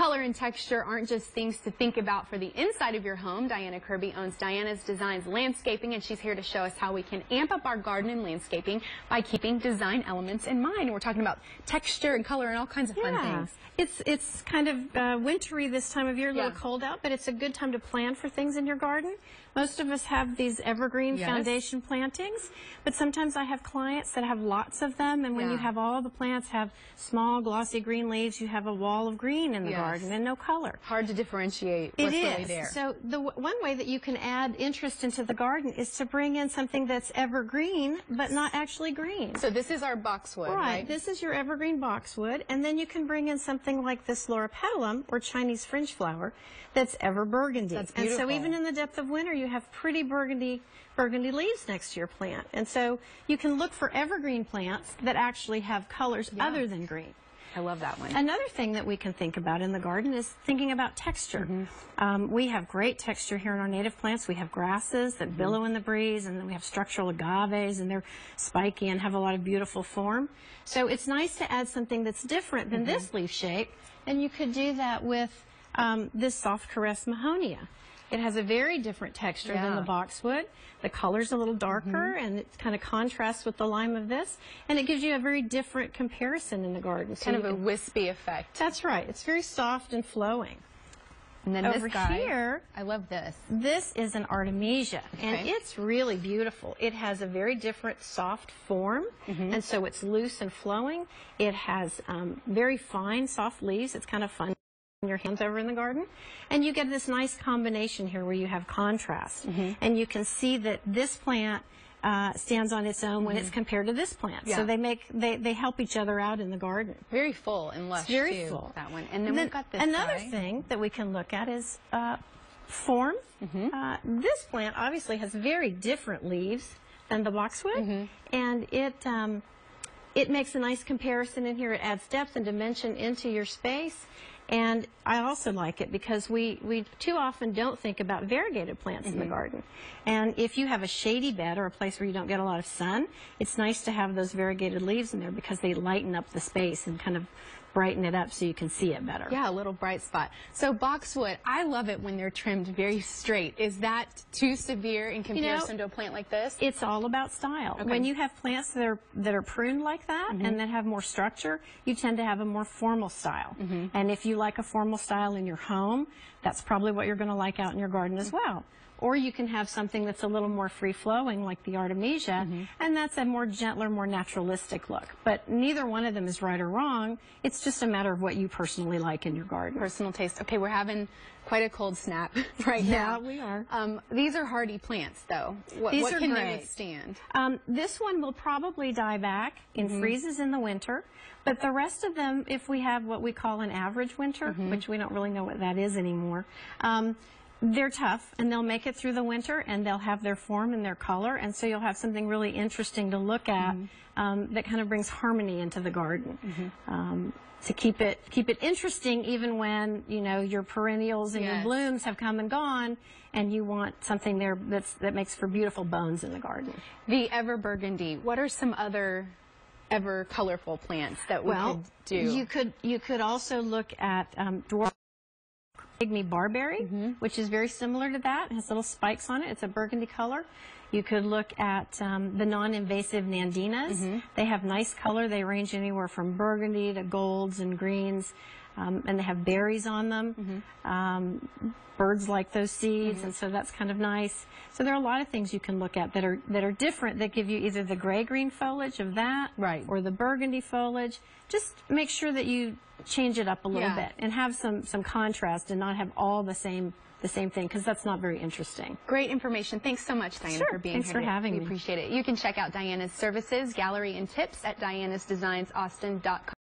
Color and texture aren't just things to think about for the inside of your home. Diana Kirby owns Diana's Designs Landscaping, and she's here to show us how we can amp up our garden and landscaping by keeping design elements in mind. We're talking about texture and color and all kinds of fun things. It's kind of wintry this time of year, a little cold out, but it's a good time to plan for things in your garden. Most of us have these evergreen foundation plantings, but sometimes I have clients that have lots of them, and when you have all the plants have small glossy green leaves, you have a wall of green in the garden and no color. Hard to differentiate what's really there. So the one way that you can add interest into the garden is to bring in something that's evergreen but not actually green. So this is our boxwood, right? This is your evergreen boxwood, and then you can bring in something like this loropetalum or Chinese fringe flower that's ever burgundy. That's beautiful. And so even in the depth of winter, you have pretty burgundy leaves next to your plant. And so you can look for evergreen plants that actually have colors other than green. I love that one. Another thing that we can think about in the garden is thinking about texture. We have great texture here in our native plants. We have grasses that billow in the breeze, and then we have structural agaves, and they're spiky and have a lot of beautiful form. So it's nice to add something that's different than this leaf shape, and you could do that with this soft caress mahonia. It has a very different texture than the boxwood. The color's a little darker, and it kind of contrasts with the lime of this, and it gives you a very different comparison in the garden. So kind of a wispy effect. That's right. It's very soft and flowing. And then over here, I love this. This is an artemisia, and it's really beautiful. It has a very different soft form, and so it's loose and flowing. It has very fine, soft leaves. It's kind of fun your hands over in the garden, and you get this nice combination here where you have contrast, and you can see that this plant stands on its own when it's compared to this plant. So they help each other out in the garden. Very full and lush. It's very full. That one. And then we've got this another thing that we can look at is form. This plant obviously has very different leaves than the boxwood, and it makes a nice comparison in here. It adds depth and dimension into your space. And I also like it because we too often don't think about variegated plants in the garden. And if you have a shady bed or a place where you don't get a lot of sun, it's nice to have those variegated leaves in there because they lighten up the space and kind of brighten it up so you can see it better. Yeah, a little bright spot. So boxwood, I love it when they're trimmed very straight. Is that too severe in comparison to a plant like this? It's all about style. When you have plants that are pruned like that and that have more structure, you tend to have a more formal style. And if you like a formal style in your home, that's probably what you're going to like out in your garden as well. Or you can have something that's a little more free-flowing, like the artemisia, and that's a more gentler, more naturalistic look. But neither one of them is right or wrong. It's just a matter of what you personally like in your garden. Personal taste. Okay, we're having quite a cold snap right now. Yeah, we are. These are hardy plants, though. What can they withstand? This one will probably die back in freezes in the winter, but the rest of them, if we have what we call an average winter, which we don't really know what that is anymore, they're tough, and they'll make it through the winter, and they'll have their form and their color, and so you'll have something really interesting to look at that kind of brings harmony into the garden. To keep it interesting, even when your perennials and your blooms have come and gone, and you want something there that makes for beautiful bones in the garden. The ever burgundy. What are some other ever colorful plants that we could do? You could also look at dwarf pygmy barberry, which is very similar to that. It has little spikes on it. It's a burgundy color. You could look at the non-invasive nandinas. They have nice color. They range anywhere from burgundy to golds and greens, and they have berries on them. Birds like those seeds, and so that's kind of nice. So there are a lot of things you can look at that are different, that give you either the gray-green foliage of that, or the burgundy foliage. Just make sure that you change it up a little bit and have some contrast, and not have all the same thing, because that's not very interesting. Great information. Thanks so much, Diana, for being here. Thanks for having me. We appreciate it. You can check out Diana's services, gallery, and tips at dianasdesignsaustin.com.